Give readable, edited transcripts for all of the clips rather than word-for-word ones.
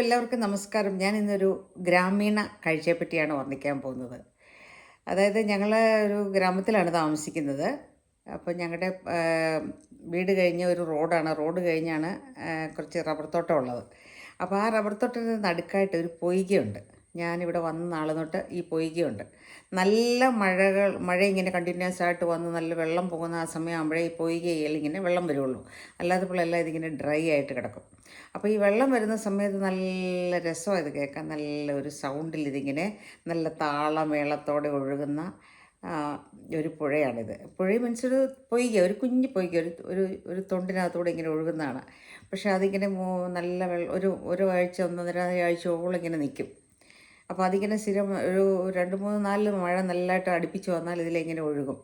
എല്ലാവർക്കും നമസ്കാരം. ഞാൻ ഇന്നൊരു ഗ്രാമീണ കാഴ്ചയെ പറ്റിയാണ് വർണ്ണിക്കാൻ പോകുന്നത്. അതായത് ഞങ്ങൾ ഒരു ഗ്രാമത്തിലാണ് താമസിക്കുന്നത്. അപ്പോൾ ഞങ്ങളുടെ വീട് കഴിഞ്ഞ ഒരു റോഡാണ്. റോഡ് കഴിഞ്ഞാണ് കുറച്ച് റബ്ബർ തോട്ടം ഉള്ളത്. അപ്പോൾ ആ റബ്ബർ തോട്ടത്തിന് നടുക്കായിട്ട് ഒരു പൊയ്കയുണ്ട്. ഞാനിവിടെ വന്ന നാൾ തൊട്ട് ഈ പൊയ്കയുണ്ട്. നല്ല മഴ ഇങ്ങനെ കണ്ടിന്യൂസ് ആയിട്ട് വന്ന് നല്ല വെള്ളം പോകുന്ന ആ സമയമാകുമ്പോഴേ ഈ പൊയ്കയിൽ ഇങ്ങനെ വെള്ളം വരുള്ളൂ. അല്ലാത്തപ്പോഴെല്ലാം ഇതിങ്ങനെ ഡ്രൈ ആയിട്ട് കിടക്കും. അപ്പോൾ ഈ വെള്ളം വരുന്ന സമയത്ത് നല്ല രസമാണ് ഇത് കേൾക്കാൻ. നല്ല ഒരു സൗണ്ടിൽ ഇതിങ്ങനെ നല്ല താളമേളത്തോടെ ഒഴുകുന്ന ഒരു പുഴയാണിത്. പുഴ മീൻസ് ഒരു പൊയ്ക, ഒരു കുഞ്ഞ് പൊയ്ക, ഒരു ഒരു തൊണ്ടിനകത്തൂടെ ഇങ്ങനെ ഒഴുകുന്നതാണ്. പക്ഷേ അതിങ്ങനെ നല്ല ഒരു ആഴ്ച 1.5 ആഴ്ചയോളം ഇങ്ങനെ നിൽക്കും. അപ്പോൾ അതിങ്ങനെ സ്ഥിരം ഒരു 2, 3, 4 മഴ നല്ലതായിട്ട് അടുപ്പിച്ച് വന്നാൽ ഇതിലിങ്ങനെ ഒഴുകും.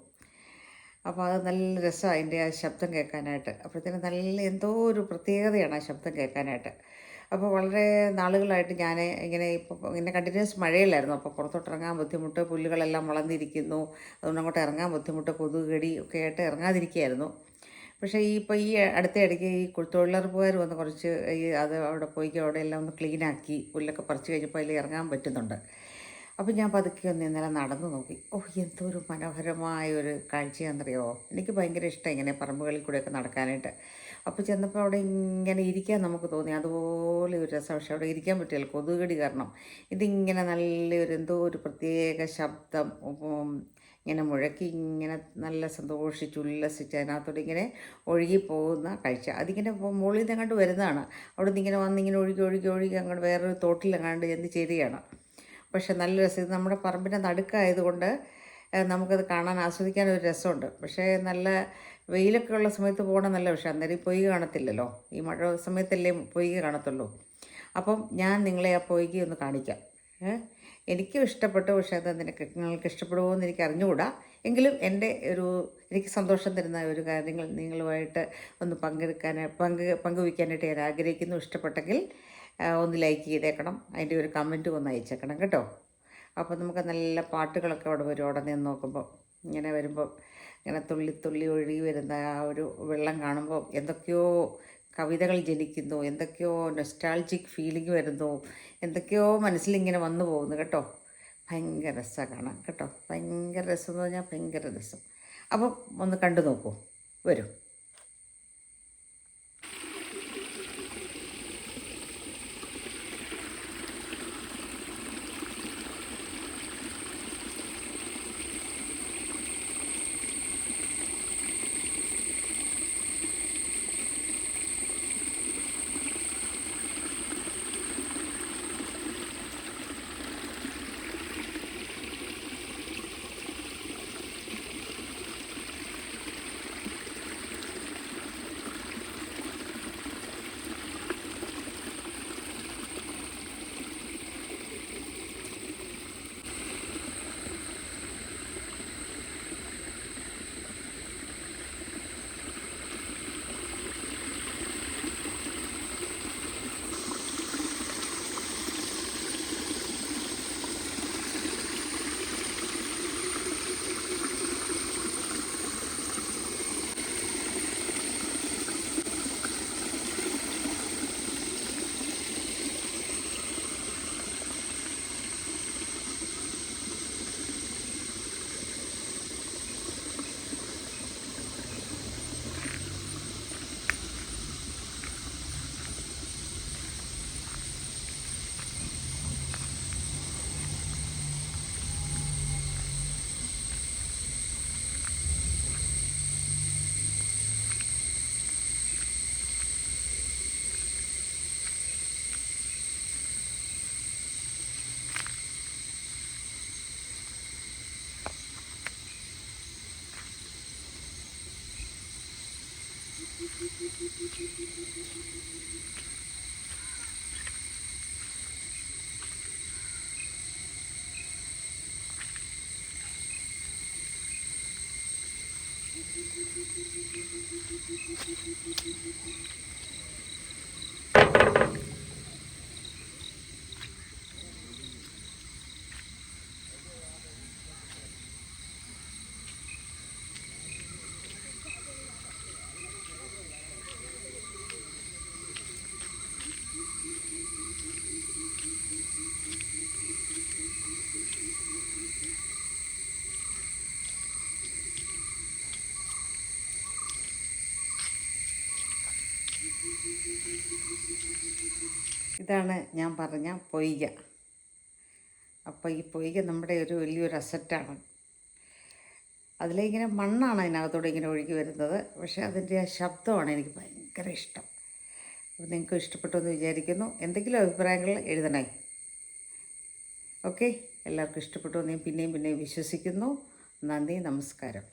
അപ്പോൾ അത് നല്ല രസമാണ് അതിൻ്റെ ആ ശബ്ദം കേൾക്കാനായിട്ട്. അപ്പോഴത്തേനും നല്ല എന്തോ ഒരു പ്രത്യേകതയാണ് ആ ശബ്ദം കേൾക്കാനായിട്ട്. അപ്പോൾ വളരെ നാളുകളായിട്ട് ഞാൻ ഇങ്ങനെ കണ്ടിന്യൂസ് മഴയില്ലായിരുന്നു. അപ്പോൾ പുറത്തോട്ടിറങ്ങാൻ ബുദ്ധിമുട്ട്, പുല്ലുകളെല്ലാം വളർന്നിരിക്കുന്നു. അതുകൊണ്ട് അങ്ങോട്ട് ഇറങ്ങാൻ ബുദ്ധിമുട്ട്, കൊതുക് കടി ഒക്കെ ആയിട്ട് ഇറങ്ങാതിരിക്കുകയായിരുന്നു. പക്ഷേ ഈ അടുത്ത ഇടയ്ക്ക് ഈ തൊഴിലുറപ്പുകാർ വന്ന് കുറച്ച് അത് അവിടെ പോയി അവിടെ എല്ലാം ഒന്ന് ക്ലീനാക്കി പുല്ലൊക്കെ പറിച്ച് കഴിഞ്ഞപ്പോൾ അതിൽ ഇറങ്ങാൻ പറ്റുന്നുണ്ട്. അപ്പോൾ ഞാൻ പതുക്കെ ഒന്ന് ഇന്നലെ നടന്നു നോക്കി. എന്തൊരു മനോഹരമായ ഒരു കാഴ്ചയാണെന്നറിയോ. എനിക്ക് ഭയങ്കര ഇഷ്ടം ഇങ്ങനെ പറമ്പുകളിൽ കൂടെയൊക്കെ നടക്കാനായിട്ട്. അപ്പോൾ ചെന്നപ്പോൾ അവിടെ ഇങ്ങനെ ഇരിക്കാൻ നമുക്ക് തോന്നി. അതുപോലെ ഒരു രസം. പക്ഷെ അവിടെ ഇരിക്കാൻ പറ്റില്ല, കൊതുകടി കാരണം. ഇതിങ്ങനെ നല്ലൊരു എന്തോ ഒരു പ്രത്യേക ശബ്ദം ഇങ്ങനെ മുഴക്കി ഇങ്ങനെ നല്ല സന്തോഷിച്ച് ഉല്ലസിച്ച് അതിനകത്തോടെ ഇങ്ങനെ ഒഴുകിപ്പോകുന്ന കാഴ്ച. അതിങ്ങനെ മുകളിൽ നിന്ന് അങ്ങോട്ട് വരുന്നതാണ്. അവിടെ നിന്ന് ഇങ്ങനെ വന്നിങ്ങനെ ഒഴുകി അങ്ങോട്ട് വേറൊരു തോട്ടിലെങ്ങാണ്ട് ചെന്ന് ചേരുകയാണ്. പക്ഷെ നല്ല രസം. ഇത് നമ്മുടെ പറമ്പിൻ്റെ നടുക്കായതുകൊണ്ട് നമുക്കത് കാണാൻ ആസ്വദിക്കാനൊരു രസമുണ്ട്. പക്ഷേ നല്ല വെയിലൊക്കെ ഉള്ള സമയത്ത് പോകണം നല്ല. പക്ഷേ അന്നേരം ഈ പൊയ്ക കാണത്തില്ലല്ലോ. ഈ മഴ സമയത്തല്ലേ പൊയ്ക കാണത്തുള്ളൂ. അപ്പം ഞാൻ നിങ്ങളെ ആ പൊയ്ക ഒന്ന് കാണിക്കാം. എനിക്കും ഇഷ്ടപ്പെട്ടു. പക്ഷേ അത് നിങ്ങൾക്ക് ഇഷ്ടപ്പെടുമോ എന്ന് എനിക്ക് അറിഞ്ഞുകൂടാ. എങ്കിലും എനിക്ക് സന്തോഷം തരുന്ന ഒരു കാര്യങ്ങൾ നിങ്ങളുമായിട്ട് ഒന്ന് പങ്കുവയ്ക്കാനായിട്ട് ഞാൻ ആഗ്രഹിക്കുന്നു. ഇഷ്ടപ്പെട്ടെങ്കിൽ ഒന്ന് ലൈക്ക് ചെയ്തേക്കണം. അതിൻ്റെ ഒരു കമൻറ്റും ഒന്ന് അയച്ചേക്കണം കേട്ടോ. അപ്പോൾ നമുക്ക് നല്ല പാട്ടുകളൊക്കെ അവിടെ വരും. അവിടെ നിന്ന് നോക്കുമ്പോൾ ഇങ്ങനെ വരുമ്പോൾ ഇങ്ങനെ തുള്ളി തുള്ളി ഒഴുകി വരുന്ന ആ ഒരു വെള്ളം കാണുമ്പോൾ എന്തൊക്കെയോ കവിതകൾ ജനിക്കുന്നു, എന്തൊക്കെയോ നൊസ്റ്റാൾജിക് ഫീലിംഗ് വരുന്നു, എന്തൊക്കെയോ മനസ്സിലിങ്ങനെ വന്നു പോകുന്നു കേട്ടോ. ഭയങ്കര രസമാണ് കാണാൻ കേട്ടോ. ഭയങ്കര രസം എന്ന് പറഞ്ഞാൽ ഭയങ്കര രസം. അപ്പം ഒന്ന് കണ്ടു നോക്കൂ, വരും. ഇതാണ് ഞാൻ പറഞ്ഞ പൊയ്ക. അപ്പോൾ ഈ പൊയ്ക നമ്മുടെ ഒരു വലിയൊരു അസറ്റാണ്. അതിലിങ്ങനെ മണ്ണാണ് അതിനകത്തൂടെ ഇങ്ങനെ ഒഴുകി വരുന്നത്. പക്ഷേ അതിൻ്റെ ആ ശബ്ദമാണ് എനിക്ക് ഭയങ്കര ഇഷ്ടം. അപ്പോൾ നിങ്ങൾക്ക് ഇഷ്ടപ്പെട്ടു എന്ന് വിചാരിക്കുന്നു. എന്തെങ്കിലും അഭിപ്രായങ്ങൾ എഴുതണേ. ഓക്കെ, എല്ലാവർക്കും ഇഷ്ടപ്പെട്ടു എന്ന് ഞാൻ പിന്നെയും വിശ്വസിക്കുന്നു. നന്ദി, നമസ്കാരം.